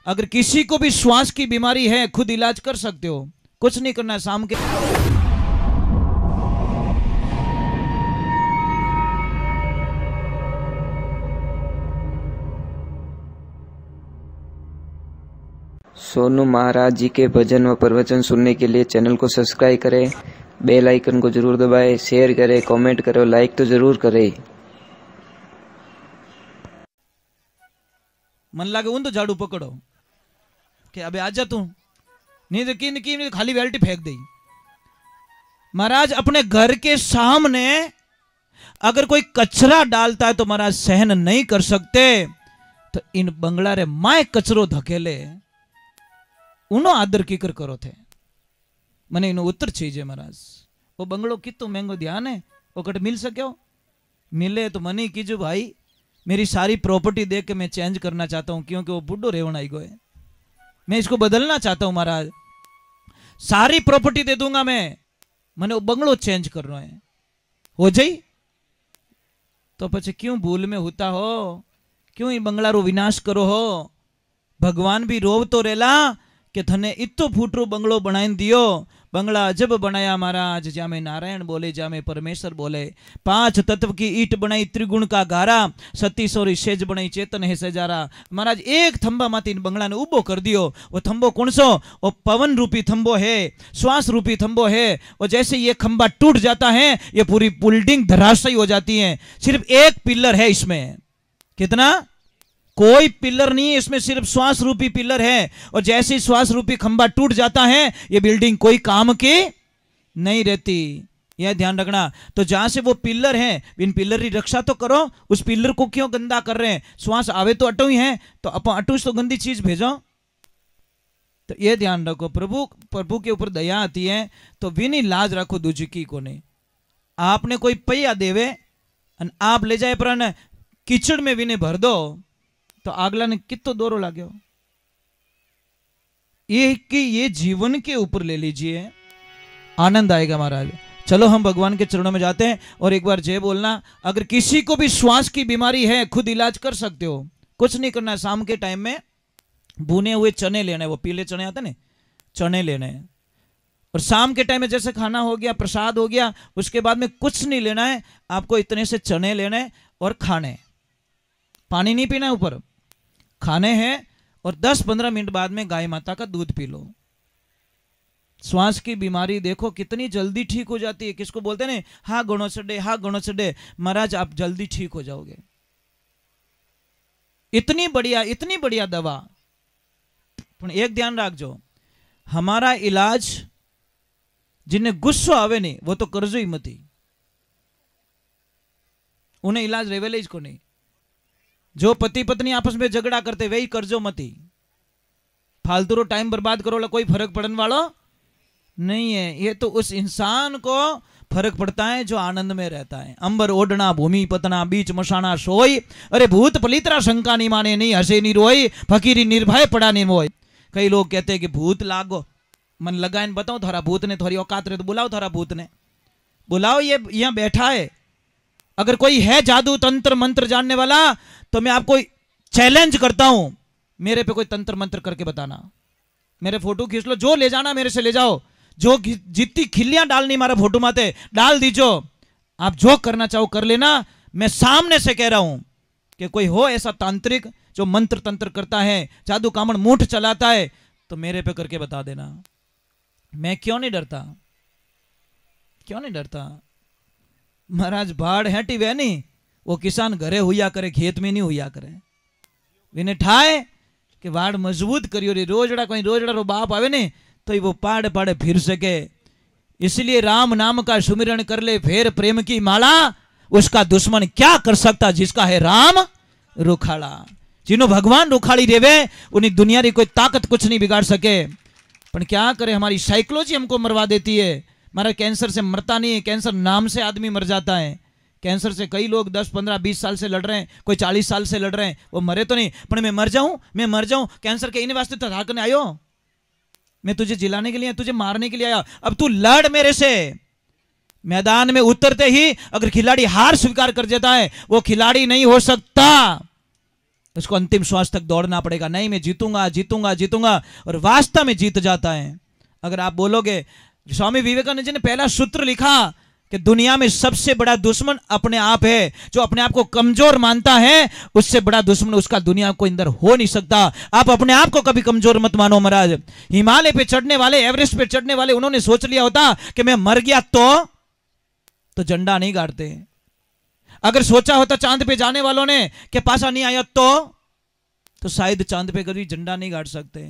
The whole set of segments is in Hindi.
अगर किसी को भी श्वास की बीमारी है खुद इलाज कर सकते हो, कुछ नहीं करना है। शाम के सोनू महाराज जी के भजन व प्रवचन सुनने के लिए चैनल को सब्सक्राइब करें, बेल आइकन को जरूर दबाएं, शेयर करें, कमेंट करें, लाइक तो जरूर करें। मन लागे उन तो झाड़ू पकड़ो कि अबे आ जा तू, नहीं तो की खाली वेल्टी फेंक दी। महाराज अपने घर के सामने अगर कोई कचरा डालता है तो महाराज सहन नहीं कर सकते, तो इन बंगला रे माए कचरो धकेले उनो आदर कीकर करो थे। मने इनो उत्तर चीजे महाराज, वो बंगलो कितो महंगो ध्यान है, वो कट मिल सके हो? मिले तो मनी कीजो भाई, मेरी सारी प्रॉपर्टी देख के मैं चेंज करना चाहता हूं, क्योंकि वो बुड्ढो रेवण आई गए, मैं इसको बदलना चाहता हूं महाराज, सारी प्रॉपर्टी दे दूंगा मैं, मैंने वो बंगलो चेंज करना है, हो जाई। तो पछे क्यों भूल में होता हो, क्यों ये बंगला रो विनाश करो हो? भगवान भी रोव तो रेला कि थने इतो फूटरो बंगलो बनाई दियो। बंगला अजब बनाया महाराज, जा में नारायण बोले, जा में परमेश्वर बोले, 5 तत्व की ईट बनाई त्रिगुण का गारा, सती सोरी सेज बनाई चेतन है सजारा। महाराज एक थंबा माती बंगला ने उबो कर दियो। वो थंबो कौन सो? वो पवन रूपी थंबो है, श्वास रूपी थंबो है। और जैसे ये खंबा टूट जाता है ये पूरी बिल्डिंग धराशायी हो जाती है। सिर्फ एक पिलर है इसमें, कितना? कोई पिलर नहीं है इसमें, सिर्फ श्वास रूपी पिलर है। और जैसे ही श्वास रूपी खंबा टूट जाता है ये बिल्डिंग कोई काम की नहीं रहती, यह ध्यान रखना। तो जहां से वो पिलर है, इन पिलर की रक्षा तो करो, उस पिलर को क्यों गंदा कर रहे हैं? श्वास आवे तो अटू ही है, तो अपन अटू तो गंदी चीज भेजो। तो ये ध्यान रखो, प्रभु के ऊपर दया आती है तो विनी लाज रखो दूजी की को नहीं। आपने कोई पैया देवे आप ले जाए पर कीचड़ में विने भर दो तो आगला ने कितो दोरो लाग्यो। ये जीवन के ऊपर ले लीजिए, आनंद आएगा महाराज। चलो हम भगवान के चरणों में जाते हैं और एक बार जय बोलना। अगर किसी को भी श्वास की बीमारी है खुद इलाज कर सकते हो, कुछ नहीं करना है। शाम के टाइम में भुने हुए चने लेने, वो पीले चने आते ना, चने लेने। और शाम के टाइम में जैसे खाना हो गया, प्रसाद हो गया, उसके बाद में कुछ नहीं लेना है आपको, इतने से चने लेने और खाने, पानी नहीं पीना ऊपर, खाने हैं। और 10-15 मिनट बाद में गाय माता का दूध पी लो। श्वास की बीमारी देखो कितनी जल्दी ठीक हो जाती है। किसको बोलते हैं हाँ गणो चढ़े, हाँ गणो चढ़े, महाराज आप जल्दी ठीक हो जाओगे। इतनी बढ़िया दवा। पर एक ध्यान रखो, हमारा इलाज जिन्हें गुस्सो आवे नहीं वो तो कर्जो ही मती, उन्हें इलाज रेवेलेज को नहीं। जो पति पत्नी आपस में झगड़ा करते वही कर्जो मती, फालतू रो टाइम बर्बाद करो, कोई फर्क पड़ने वाला नहीं है। ये तो उस इंसान को फर्क पड़ता है जो आनंद में रहता है। अंबर ओढ़ना भूमि पतना बीच मशाना सोई, अरे भूत पलित्रा शंका नहीं माने, नहीं हंसे नहीं रोई, फकीरी निर्भय पड़ा नहीं मोय। कई लोग कहते हैं कि भूत लागो, मन लगाए बताओ थारा भूत ने, थोड़ी औकात रहे तो बुलाओ थारा भूत ने, बुलाओ, ये यहाँ बैठा है। अगर कोई है जादू तंत्र मंत्र जानने वाला तो मैं आपको चैलेंज करता हूं, मेरे पे कोई तंत्र मंत्र करके बताना, मेरे फोटो खींच लो, जो ले जाना मेरे से ले जाओ, जो जितनी खिल्लियां डालनी हमारा फोटो माते डाल दीजो, आप जो करना चाहो कर लेना। मैं सामने से कह रहा हूं कि कोई हो ऐसा तांत्रिक जो मंत्र तंत्र करता है, जादू कामण मूठ चलाता है, तो मेरे पे करके बता देना। मैं क्यों नहीं डरता, क्यों नहीं डरता? महाराज बाढ़ हटी वे नहीं, वो किसान घरे हुआ करे, खेत में नहीं हुआ करे। विने ठाए कि बाढ़ मजबूत करियो रे, रोजड़ा कोई रोजड़ा रो बाप आवे ने तो वो पाड़े पाड़े फिर सके। इसलिए राम नाम का सुमिरन कर ले फेर प्रेम की माला, उसका दुश्मन क्या कर सकता जिसका है राम रुखाड़ा। जिन्हों भगवान रुखाड़ी रेवे उन्हीं दुनिया की कोई ताकत कुछ नहीं बिगाड़ सके। पर क्या करे, हमारी साइकोलॉजी हमको मरवा देती है। हमारा कैंसर से मरता नहीं है, कैंसर नाम से आदमी मर जाता है। कैंसर से कई लोग 10, 15, 20 साल से लड़ रहे हैं, कोई 40 साल से लड़ रहे हैं, वो मरे तो नहीं। पर मैं मर जाऊं कैंसर के इन वास्ते तो हाकने आयो, मैं तुझे जिलाने के लिए, तुझे मारने के लिए आया। अब तू लड़ मेरे से। मैदान में उतरते ही अगर खिलाड़ी हार स्वीकार कर देता है वो खिलाड़ी नहीं हो सकता। उसको अंतिम श्वास तक दौड़ना पड़ेगा, नहीं मैं जीतूंगा जीतूंगा जीतूंगा, और वास्तव में जीत जाता है। अगर आप बोलोगे, स्वामी विवेकानंद जी ने पहला सूत्र लिखा कि दुनिया में सबसे बड़ा दुश्मन अपने आप है। जो अपने आप को कमजोर मानता है, उससे बड़ा दुश्मन उसका दुनिया को अंदर हो नहीं सकता। आप अपने आप को कभी कमजोर मत मानो महाराज। हिमालय पे चढ़ने वाले, एवरेस्ट पे चढ़ने वाले, उन्होंने सोच लिया होता कि मैं मर गया तो झंडा नहीं गाड़ते। अगर सोचा होता चांद पे जाने वालों ने कि पासा नहीं आया तो शायद चांद पे कभी झंडा नहीं गाड़ सकते।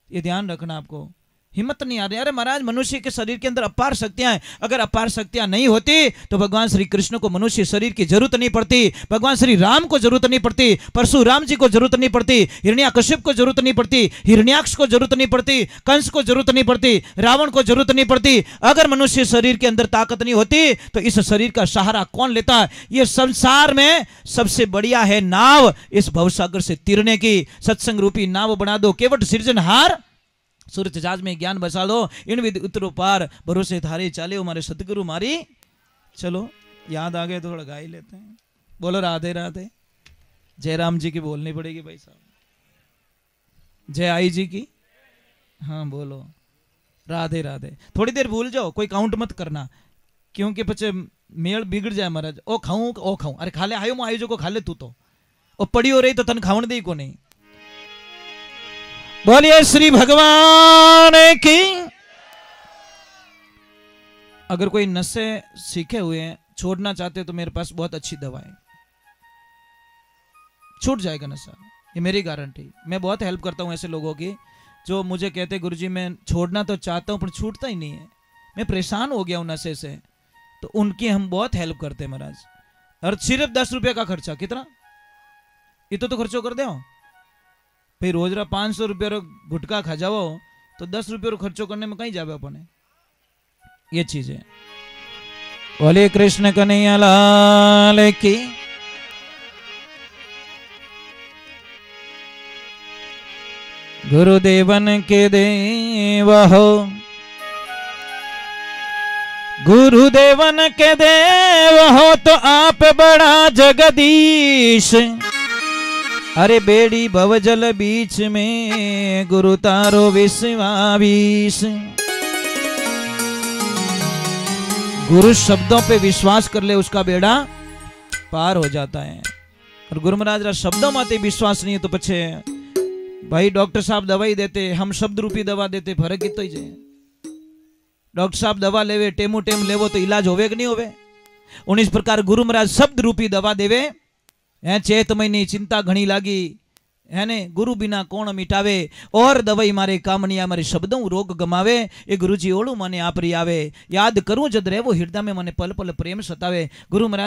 ये ध्यान रखना आपको। हिम्मत नहीं आ रही। अरे महाराज, मनुष्य के शरीर के अंदर अपार शक्तियां हैं। अगर अपार शक्तियां नहीं होती तो भगवान श्री कृष्ण को मनुष्य शरीर की जरूरत नहीं पड़ती, भगवान श्री राम को जरूरत नहीं पड़ती, परशुराम जी को जरूरत नहीं पड़ती, हिरण्याकश्यप को जरूरत नहीं पड़ती, हिरण्याक्ष को जरूरत नहीं पड़ती, कंस को जरूरत नहीं पड़ती, रावण को जरूरत नहीं पड़ती। अगर मनुष्य शरीर के अंदर ताकत नहीं होती तो इस शरीर का सहारा कौन लेता है? ये संसार में सबसे बढ़िया है नाव इस भवसागर से तीरने की। सत्संग रूपी नाव बना दो, केवट सृजनहार सूरज जहाज में ज्ञान बसा लो, इन विद उतरो पार, भरोसे थारे चाले हमारे सतगुरु मारी। चलो याद आ गए तो थोड़ा गा ही लेते हैं। बोलो राधे राधे। जयराम जी की बोलनी पड़ेगी भाई साहब। जय आई जी की, हाँ बोलो राधे राधे। थोड़ी देर भूल जाओ, कोई काउंट मत करना, क्योंकि पचे मेल बिगड़ जाए महाराज। ओ खाऊं, अरे खा ले, आयो मो आयो जो को खा ले तू तो, ओ पड़ी हो रही तो तन खावन दे को नहीं। बोलिए श्री भगवान की। अगर कोई नशे सीखे हुए हैं, छोड़ना चाहते हो तो मेरे पास बहुत अच्छी दवा है, छूट जाएगा नशा, ये मेरी गारंटी। मैं बहुत हेल्प करता हूं ऐसे लोगों की जो मुझे कहते गुरुजी मैं छोड़ना तो चाहता हूं पर छूटता ही नहीं है, मैं परेशान हो गया हूं नशे से, तो उनकी हम बहुत हेल्प करते हैं महाराज। और सिर्फ 10 रुपये का खर्चा, कितना इतो तो खर्चो कर दो भाई। रोज 500 रुपये गुटका खा जाओ तो 10 रुपये खर्चो करने में कहीं जावे अपने। ये चीज है। बोले कृष्ण कन्हैया लाल की। गुरुदेवन के देव हो, गुरुदेवन के देव हो तो आप बड़ा जगदीश। अरे बेड़ी भवजल बीच में गुरु तारो विश्वावीश। गुरु शब्दों पे विश्वास कर ले, उसका बेड़ा पार हो जाता है। और गुरु महाराज शब्दों माते विश्वास नहीं है तो पछे भाई डॉक्टर साहब दवाई देते, हम शब्द रूपी दवा देते, फर्क कितो ही है। डॉक्टर साहब दवा लेवे, टेमू टेम लेवो तो इलाज होवे कि नहीं होवे। उन्हीं प्रकार गुरु महाराज शब्द रूपी दवा देवे। चेत महीनी चिंता घनी लागी है ने, गुरु बिना कौन मिटावे, और दवाई मारे काम नहीं, मारे शब्दों रोग गमावे। ये गुरुजी ओळू मने आपरी आवे, याद करूं जद रेवो हृदय में मने पल पल प्रेम सतावे। गुरु महाराज